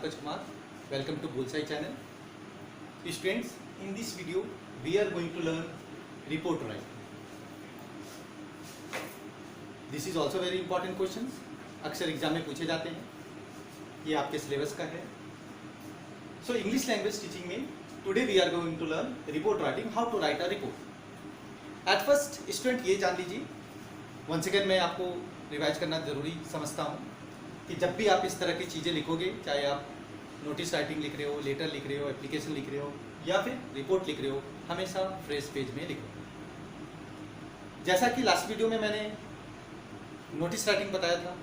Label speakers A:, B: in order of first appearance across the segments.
A: Pankaj Kumar. Welcome to Bullseye channel. Students, in this video we are going to learn report writing. This is also very important questions. अक्सर exam में पूछे जाते हैं. ये आपके syllabus का है. So English language teaching में today we are going to learn report writing, how to write a report. At first student ये जान लीजिए, once again मैं आपको रिवाइज करना ज़रूरी समझता हूँ कि जब भी आप इस तरह की चीज़ें लिखोगे, चाहे आप नोटिस राइटिंग लिख रहे हो, लेटर लिख रहे हो, एप्लीकेशन लिख रहे हो या फिर रिपोर्ट लिख रहे हो, हमेशा फ्रेश पेज में लिखो. जैसा कि लास्ट वीडियो में मैंने नोटिस राइटिंग बताया था,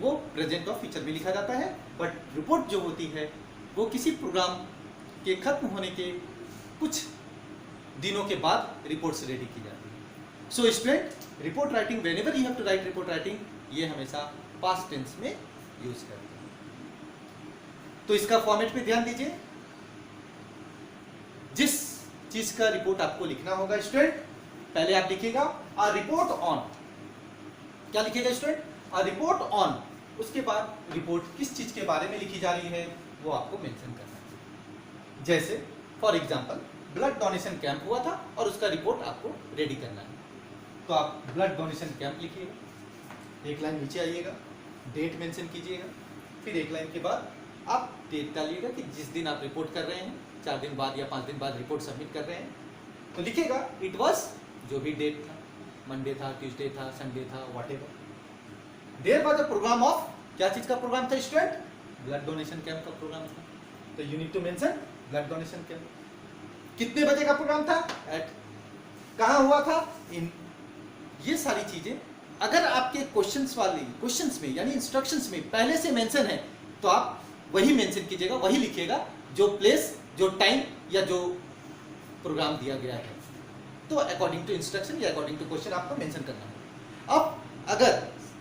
A: वो प्रेजेंट और फ्यूचर में लिखा जाता है, बट रिपोर्ट जो होती है वो किसी प्रोग्राम के खत्म होने के कुछ दिनों के बाद रिपोर्ट्स रेडी की जाती है. So student, report writing, whenever you have to write report writing, ये हमेशा पास्ट टेंस में यूज करते हैं. तो इसका फॉर्मेट पे ध्यान दीजिए. जिस चीज का रिपोर्ट आपको लिखना होगा स्टूडेंट, पहले आप लिखिएगा अ रिपोर्ट ऑन. क्या लिखिएगा स्टूडेंट? A report on. उसके बाद रिपोर्ट किस चीज के बारे में लिखी जा रही है वो आपको मेंशन करना है. जैसे for example blood donation camp हुआ था और उसका रिपोर्ट आपको रेडी करना है, तो आप ब्लड डोनेशन कैंप लिखिएगा, एक लाइन नीचे आइएगा, डेट मेंशन कीजिएगा, फिर एक लाइन के बाद आप डेट डालिएगा कि जिस दिन आप रिपोर्ट कर रहे हैं, 4 दिन बाद या 5 दिन बाद रिपोर्ट सबमिट कर रहे हैं, तो लिखिएगा इट वाज, जो भी डेट था, मंडे था, ट्यूसडे था, संडे था, whatever. There was a programme of, क्या चीज का प्रोग्राम था स्टूडेंट? ब्लड डोनेशन कैंप का प्रोग्राम था. तो you need to mention blood donation camp. कितने बजे का प्रोग्राम था? एट. कहाँ हुआ था? इन. ये सारी चीजें अगर आपके क्वेश्चंस में यानी इंस्ट्रक्शंस में पहले से मेंशन है, तो आप वही मेंशन कीजिएगा, वही लिखिएगा जो प्लेस, जो टाइम या जो प्रोग्राम दिया गया है. तो अकॉर्डिंग टू इंस्ट्रक्शन या अकॉर्डिंग टू क्वेश्चन आपको मेंशन करना है. अब अगर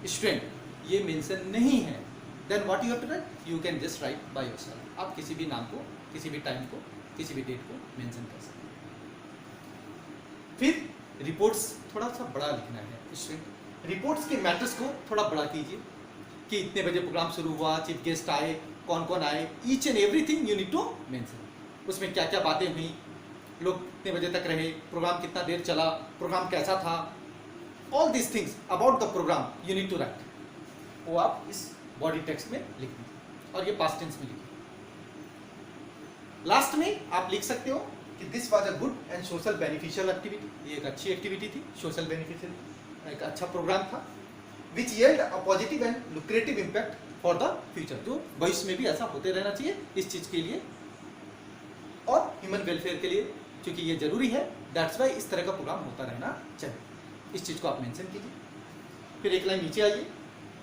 A: स्टूडेंट ये मेंशन नहीं है, then what you have to write? You can just write by yourself. आप किसी भी नाम को, किसी भी टाइम को, किसी भी डेट को मेंशन कर सकते हैं. फिर रिपोर्ट्स थोड़ा सा बड़ा लिखना है स्टूडेंट. रिपोर्ट्स के मैटर्स को थोड़ा बड़ा कीजिए कि इतने बजे प्रोग्राम शुरू हुआ, चीफ गेस्ट आए, कौन कौन आए, each and everything you need to mention. उसमें क्या क्या बातें हुई, लोग कितने बजे तक रहे, प्रोग्राम कितना देर चला, प्रोग्राम कैसा था, all this things about the programme you need to write. वो आप इस बॉडी टेक्स्ट में लिख दीजिए और ये पास्ट टेंस में लिखिए. लास्ट में आप लिख सकते हो कि this was a good and social beneficial activity. ये एक अच्छी एक्टिविटी थी, सोशल बेनिफिशियल, एक अच्छा प्रोग्राम था. Which yield a positive and lucrative impact for the future. जो भविष्य में भी ऐसा होते रहना चाहिए इस चीज के लिए और ह्यूमन वेलफेयर के लिए, क्योंकि ये जरूरी है. दैट्स वाई इस तरह का प्रोग्राम होता रहना चाहिए. इस चीज को आप मेंशन कीजिए. फिर एक लाइन नीचे आइए,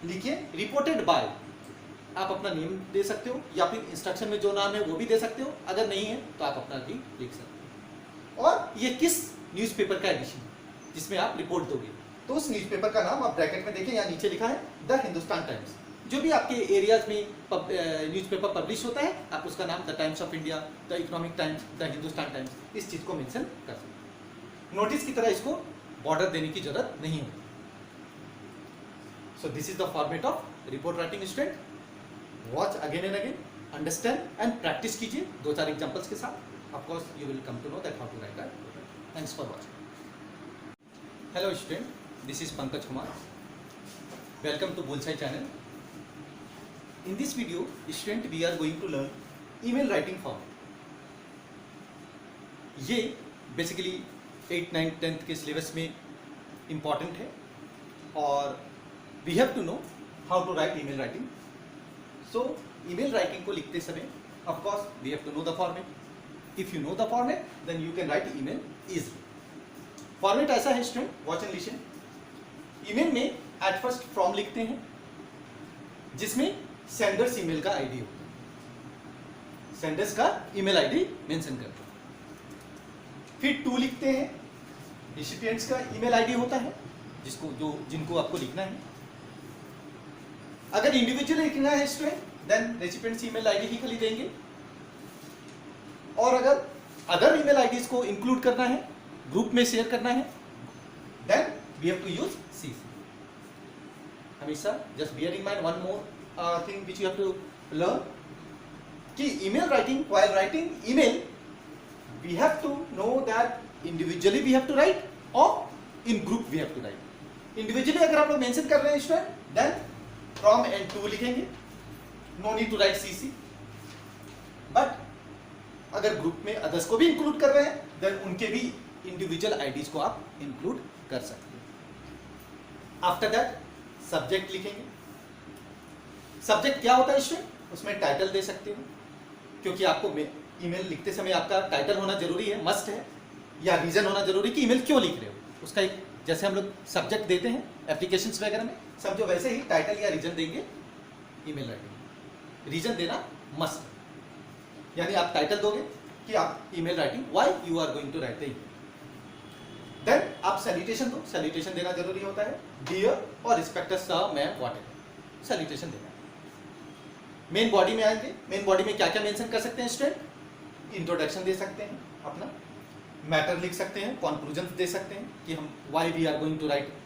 A: लिखिए रिपोर्टेड बाय. आप अपना नेम दे सकते हो या फिर इंस्ट्रक्शन में जो नाम है वो भी दे सकते हो. अगर नहीं है तो आप अपना भी लिख सकते हो. और ये किस न्यूज़पेपर का एडिशन जिसमें आप रिपोर्ट दोगे, तो उस न्यूज़पेपर का नाम आप ब्रैकेट में देखें, यहाँ नीचे लिखा है द हिंदुस्तान टाइम्स. जो भी आपके एरियाज में न्यूज़पेपर पब्लिश होता है, आप उसका नाम the times of India, the economic times, the Hindustan times, इस चीज़ को मेंशन कर सकते हैं. नोटिस की तरह इसको बॉर्डर देने की जरूरत नहीं होती. So this is the format of report writing student. Watch again and again, understand and practice कीजिए 2-4 एग्जांपल्स के साथ. Of course you will come to know that how to write that. Thanks for watching. Hello student, this is Pankaj Kumar. Welcome to Bullseye channel. In this video, student, we are going to learn email writing format. ये basically 8th, 9th, 10th के syllabus में important है और we have to know how to write email writing. So email writing को लिखते समय of course we have to know the format. If you know the format then you can write email easily. Format ऐसा है student, watch and listen. Email में at first from लिखते हैं जिसमें Sanders email का आईडी होता है. Sanders का ईमेल आईडी मेंशन करते हैं. फिर टू लिखते हैं, रिसिपिएंट्स का ईमेल आईडी होता है जिनको आपको लिखना है. अगर इंडिविजुअली लिखना है student, then recipients email ID ही खाली देंगे. और अगर ईमेल आईडीज को इंक्लूड करना है, ग्रुप में शेयर करना है, then we have to use CC. हमेशा just bear in mind one more thing which you have to learn. कि email writing, while writing email we have to know that individually we have to write और in group we have to write. Individually अगर आप लोग mention कर रहे हैं student, then from and to लिखेंगे, no need to write CC. But अगर group में अदर्स को भी इंक्लूड कर रहे हैं, देन उनके भी इंडिविजुअल आईडीज को आप इंक्लूड कर सकते हैं। आफ्टर दैट सब्जेक्ट लिखेंगे। सब्जेक्ट क्या होता है स्टूडेंट? उसमें टाइटल दे सकते हो, क्योंकि आपको ईमेल लिखते समय आपका टाइटल होना जरूरी है, मस्ट है, या रीजन होना जरूरी कि ईमेल क्यों लिख रहे हो। उसका एक, जैसे हम लोग सब्जेक्ट देते हैं एप्लीकेशंस वगैरह में, समझो वैसे ही टाइटल या रीजन देंगे ईमेल राइटिंग। रीजन देना मस्ट है, यानी आप टाइटल दोगे कि आप email writing why you are going to write the email. Then आप सैल्यूटेशन दो, सैल्यूटेशन देना जरूरी होता है, डियर और respected sir, ma'am, whatever, salutation देना। मेन बॉडी में आएंगे, मेन बॉडी में क्या क्या मेंशन कर सकते हैं स्टूडेंट? इंट्रोडक्शन दे सकते हैं अपना, मैटर लिख सकते हैं, कंक्लूजन दे सकते हैं कि हम why we are going to write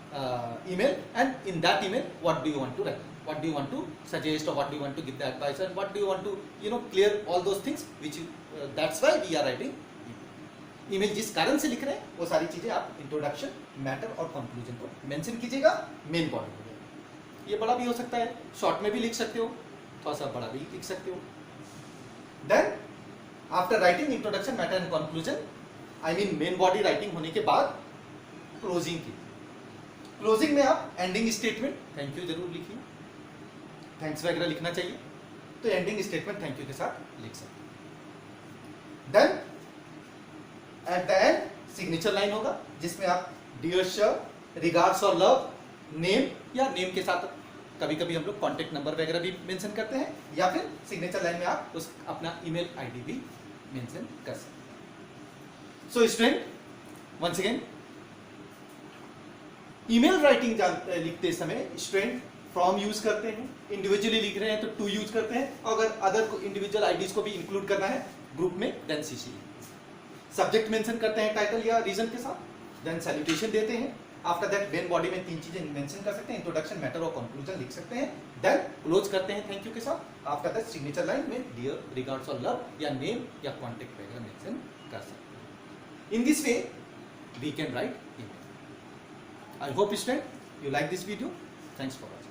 A: email, and in that email what do you want to write, what do you want to suggest, or what do you want to give the advice, and what do you want to clear all those things which that's why we are writing email। जिस कारण से लिख रहे हैं वो सारी चीजें आप इंट्रोडक्शन, मैटर और कंक्लूजन को मेंशन कीजिएगा मेन बॉडी में। ये बड़ा भी हो सकता है, शॉर्ट में भी लिख सकते हो, थोड़ा सा बड़ा भी लिख सकते हो। Then after writing introduction, matter and conclusion, I mean main body writing होने के बाद क्लोजिंग की। क्लोजिंग में आप एंडिंग स्टेटमेंट, थैंक यू जरूर लिखिए, थैंक्स वगैरह लिखना चाहिए, तो एंडिंग स्टेटमेंट थैंक यू के साथ लिख सकते हैं। Then at the end signature line होगा, जिसमें आप डियर सर, रिगार्ड्स और लव, नेम, या नेम के साथ कभी कभी हम लोग कॉन्टेक्ट नंबर वगैरह भी मेंशन करते हैं, या फिर सिग्नेचर लाइन में आप उस अपना ईमेल आईडी भी मेंशन कर सकते हैं। So student, once again, email writing लिखते समय स्टूडेंट फ्रॉम यूज करते हैं, इंडिविजुअली लिख रहे हैं तो टू यूज करते हैं, अगर अदर को इंडिविजुअल आईडीज को भी इंक्लूड करना है ग्रुप में, देन सीसी। सब्जेक्ट मेंशन करते हैं टाइटल या रीजन के साथ, देन सैल्यूटेशन देते हैं। आफ्टर दैट मेन बॉडी में तीन चीजें मेंशन कर सकते हैं, इंट्रोडक्शन, मैटर और कंक्लूजन लिख सकते हैं, देन क्लोज करते हैं थैंक यू के साथ। आफ्टर दैट सिग्नेचर लाइन में डियर, रिगार्ड्स और लव, या नेम या कॉन्टेक्ट वगैरह मेंशन कर सकते हैं। In this way we can write email. I hope student you like this video. Thanks for watching.